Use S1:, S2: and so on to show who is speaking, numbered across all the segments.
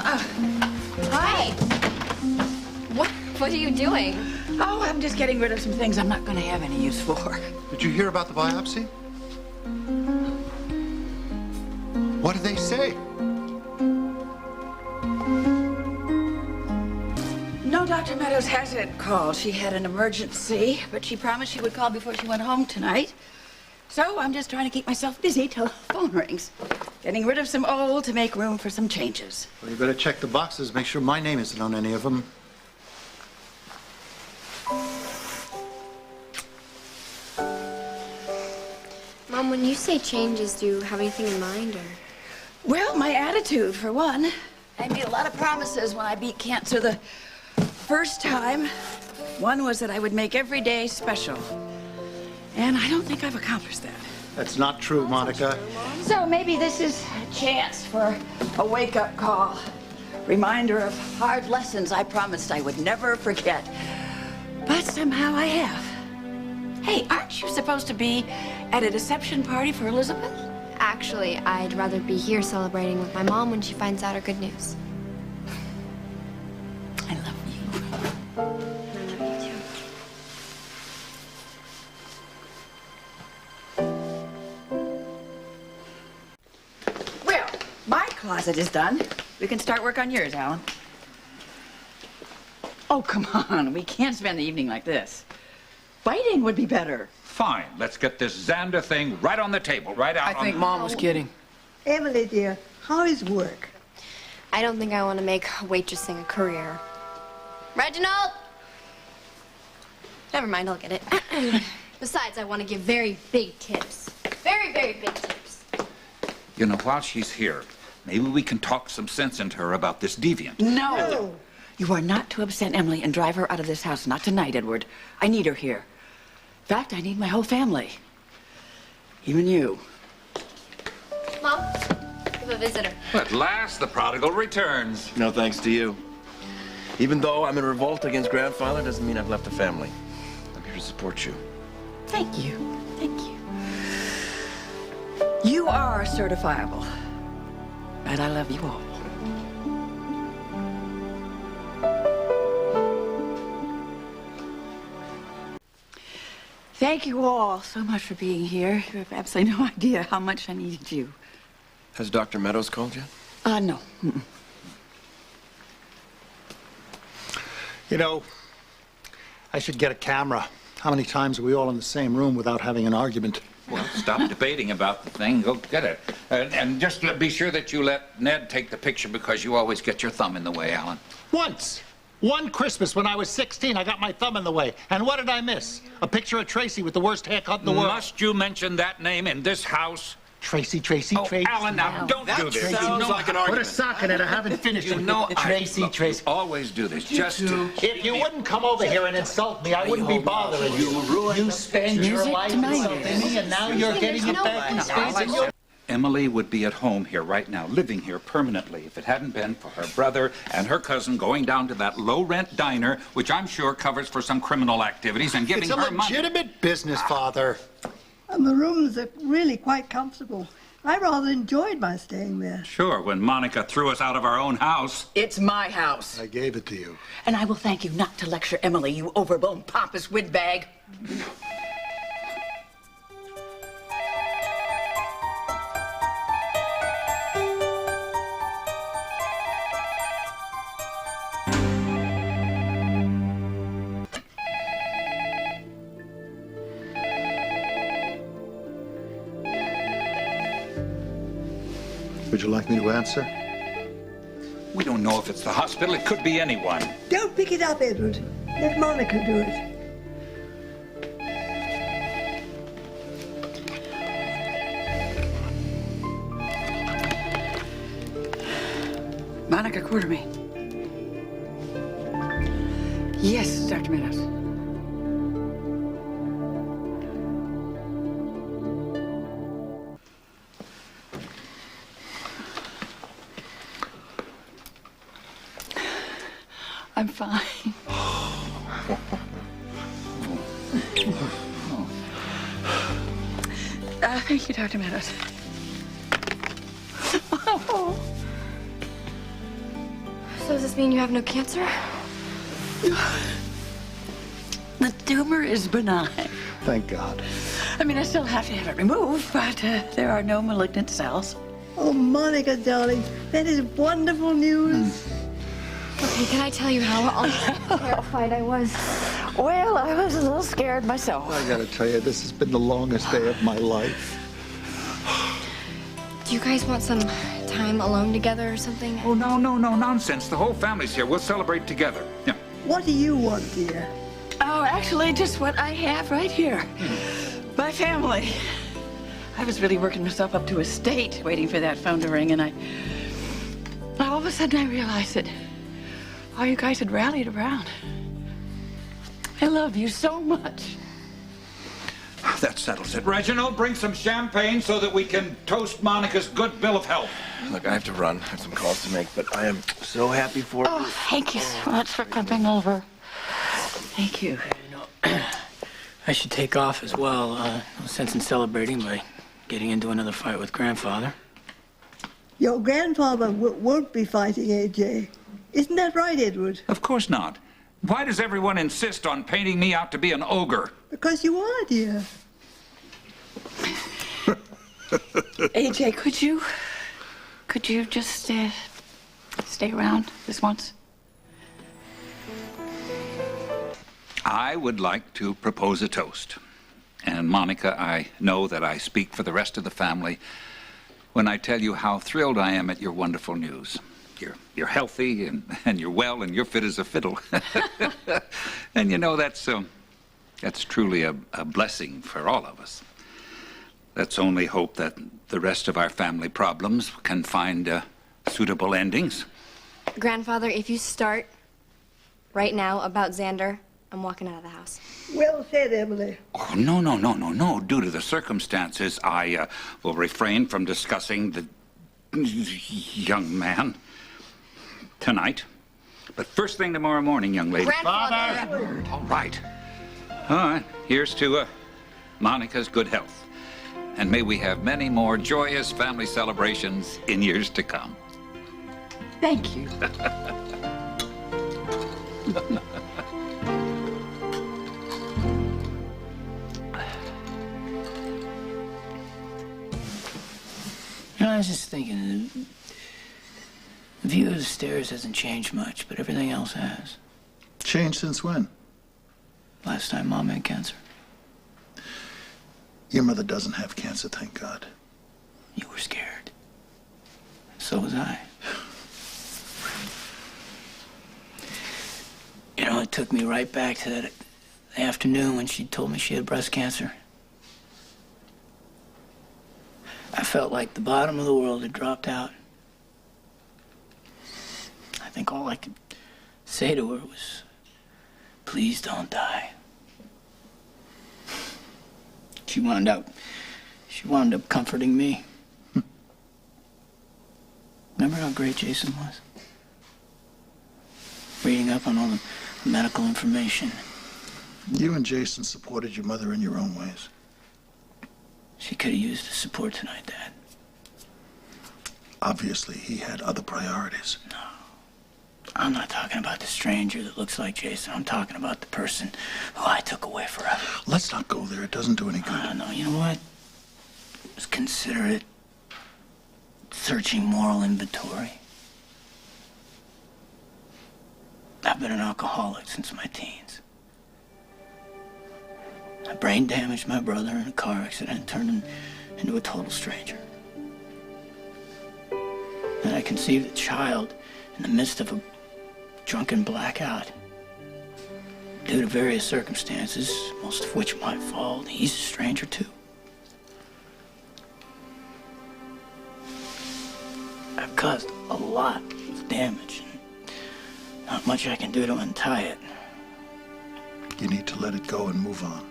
S1: Hi. What are you doing?
S2: Oh, I'm just getting rid of some things I'm not going to have any use for.
S3: Did you hear about the biopsy? What did they say?
S2: No, Dr. Meadows hasn't called. She had an emergency, but she promised she would call before she went home tonight. So I'm just trying to keep myself busy till the phone rings. Getting rid of some old to make room for some changes.
S3: Well, you better check the boxes, make sure my name isn't on any of them.
S1: Mom, when you say changes, do you have anything in mind, or?
S2: Well, my attitude, for one. I made a lot of promises when I beat cancer the first time. One was that I would make every day special. And I don't think I've accomplished that.
S3: That's not true, Monica.
S2: So maybe this is a chance for a wake-up call. Reminder of hard lessons I promised I would never forget. But somehow I have. Hey, aren't you supposed to be at a deception party for Elizabeth?
S1: Actually, I'd rather be here celebrating with my mom when she finds out her good news.
S2: I love you.
S1: I love you, too.
S2: Well, my closet is done. We can start work on yours, Alan. Oh, come on. We can't spend the evening like this. Fighting would be better.
S4: Fine, let's get this Xander thing right on the table, right out.
S5: I think Mom was kidding.
S6: Emily, dear, how is work?
S1: I don't think I want to make waitressing a career. Reginald! Never mind, I'll get it. Besides, I want to give very big tips. Very, very big tips.
S4: You know, while she's here, maybe we can talk some sense into her about this deviant.
S2: No. You are not to upset Emily and drive her out of this house. Not tonight, Edward. I need her here. In fact, I need my whole family. Even you.
S1: Mom, we have a visitor.
S4: At last, the prodigal returns.
S5: No thanks to you. Even though I'm in revolt against grandfather, doesn't mean I've left a family. I'm here to support you.
S2: Thank you. Thank you. You are certifiable. But I love you all. Thank you all so much for being here. You have absolutely no idea how much I needed you.
S5: Has Dr. Meadows called you?
S2: No. Mm-mm.
S3: You know, I should get a camera. How many times are we all in the same room without having an argument?
S4: Well, stop debating about the thing. Go get it. And just be sure that you let Ned take the picture because you always get your thumb in the way, Alan.
S3: Once. One Christmas when I was 16, I got my thumb in the way. And what did I miss? A picture of Tracy with the worst haircut in the world.
S4: Must you mention that name in this house?
S3: Tracy.
S4: Oh, Alan, now, don't do this.
S5: Sounds like an
S3: Put a
S5: argument.
S3: sock in it. I haven't finished
S4: You
S3: it.
S4: know,
S3: Tracy.
S4: always do this. Just to...
S3: If you wouldn't come over here and insult me, I wouldn't be bothering you. You spend your
S2: Music
S3: life
S2: tonight.
S3: insulting me, and now you're getting it back in spades.
S4: Emily would be at home here right now, living here permanently, if it hadn't been for her brother and her cousin going down to that low-rent diner, which I'm sure covers for some criminal activities, and giving
S3: It's a
S4: her money.
S3: legitimate business, Father.
S6: And the rooms are really quite comfortable. I rather enjoyed my staying there.
S4: Sure, when Monica threw us out of our own house.
S2: It's my house.
S3: I gave it to you.
S2: And I will thank you not to lecture Emily, you overblown, pompous windbag.
S3: Would you like me to answer?
S4: We don't know if it's the hospital. It could be anyone.
S6: Don't pick it up, Edward. Let Monica do it.
S2: Monica Quartermain. Yes, Dr. Meadows. I'm fine. Thank you, Dr. Meadows.
S1: does this mean you have no cancer?
S2: The tumor is benign.
S3: Thank God.
S2: I mean, I still have to have it removed, but there are no malignant cells.
S6: Oh, Monica, darling, that is wonderful news.
S1: Okay, can I tell you how terrified I was?
S2: Well, I was a little scared myself.
S3: I gotta tell you, this has been the longest day of my life.
S1: Do you guys want some time alone together or something?
S4: Oh, no, nonsense. The whole family's here. We'll celebrate together. Yeah.
S6: What do you want, dear?
S2: Oh, actually, just what I have right here. My family. I was really working myself up to a state waiting for that phone to ring, and all of a sudden I realized that all you guys had rallied around. I love you so much.
S4: That settles it. Reginald, bring some champagne so that we can toast Monica's good bill of health.
S5: Look, I have to run. I have some calls to make, but I am so happy for you.
S2: Oh, thank you so much for coming over. Thank you.
S7: I should take off as well. No sense in celebrating by getting into another fight with grandfather.
S6: Your grandfather won't be fighting AJ. Isn't that right, Edward?
S4: Of course not. Why does everyone insist on painting me out to be an ogre?
S6: Because you are, dear.
S2: AJ, could you just stay around this once?
S4: I would like to propose a toast. And Monica, I know that I speak for the rest of the family when I tell you how thrilled I am at your wonderful news. You're healthy and you're well and you're fit as a fiddle. And you know, that's truly a blessing for all of us. Let's only hope that the rest of our family problems can find suitable endings.
S1: Grandfather, if you start right now about Xander, I'm walking out of the house.
S6: Well said, Emily.
S4: Oh, no. Due to the circumstances, I will refrain from discussing the young man tonight. But first thing tomorrow morning, young lady.
S1: Grandfather!
S4: All right. All right. Here's to Monica's good health. And may we have many more joyous family celebrations in years to come.
S2: Thank you.
S7: You know, I was just thinking, the view of the stairs hasn't changed much, but everything else has.
S3: Changed since when?
S7: Last time Mom had cancer.
S3: Your mother doesn't have cancer, thank God.
S7: You were scared. So was I. You know, it took me right back to that afternoon when she told me she had breast cancer. I felt like the bottom of the world had dropped out. I think all I could say to her was, please don't die. She wound up comforting me. Remember how great Jason was? Reading up on all the medical information.
S3: You and Jason supported your mother in your own ways.
S7: She could have used the support tonight, Dad.
S3: Obviously, he had other priorities.
S7: No. I'm not talking about the stranger that looks like Jason. I'm talking about the person who I took away forever.
S3: Let's not go there. It doesn't do any good.
S7: No, you know what? Just consider it searching moral inventory. I've been an alcoholic since my teens. I brain damaged my brother in a car accident and turned him into a total stranger. Then I conceived a child in the midst of a drunken blackout. Due to various circumstances, most of which my fault, he's a stranger too. I've caused a lot of damage, and not much I can do to untie it.
S3: You need to let it go and move on.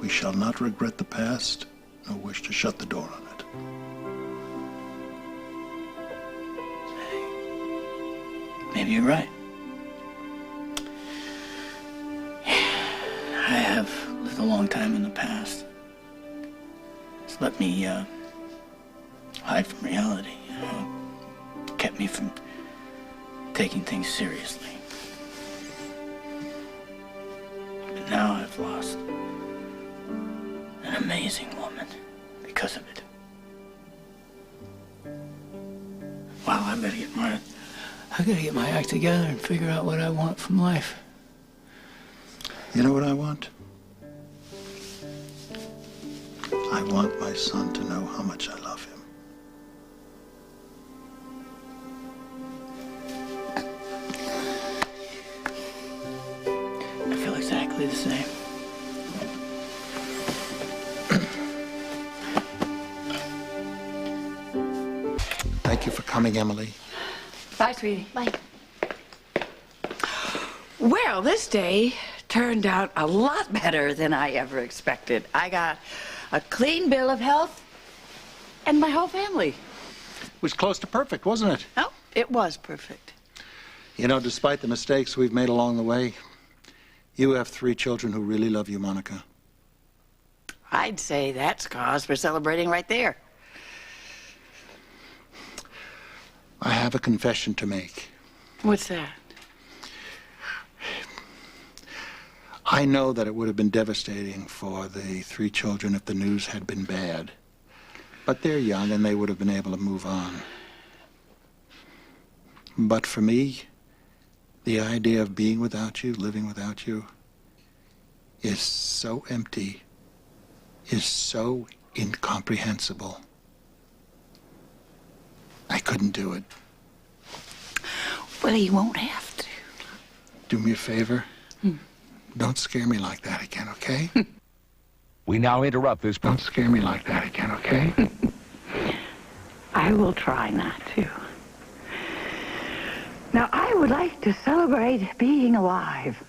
S3: We shall not regret the past, nor wish to shut the door on it.
S7: Maybe you're right. I have lived a long time in the past. It's let me hide from reality, you know. Kept me from taking things seriously. But now I've lost an amazing woman because of it. Wow, I gotta get my act together and figure out what I want from life.
S3: You know what I want? I want my son to know how much I love him.
S7: I feel exactly the same.
S3: Thank you for coming, Emily.
S2: Bye, sweetie.
S1: Bye.
S2: Well, this day turned out a lot better than I ever expected. I got a clean bill of health and my whole family.
S3: It was close to perfect, wasn't it?
S2: Oh, it was perfect.
S3: You know, despite the mistakes we've made along the way, you have 3 children who really love you, Monica.
S2: I'd say that's cause for celebrating right there.
S3: I have a confession to make.
S2: What's that?
S3: I know that it would have been devastating for the 3 children if the news had been bad. But they're young and they would have been able to move on. But for me, the idea of being without you, living without you, is so empty, is so incomprehensible. I couldn't do it.
S2: Well, you won't have to.
S3: Do me a favor. Don't scare me like that again, okay?
S8: We now interrupt this.
S3: Don't scare me like that again, okay?
S2: I will try not to. Now, I would like to celebrate being alive.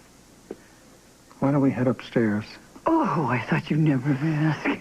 S3: Why don't we head upstairs?
S2: Oh, I thought you'd never ask.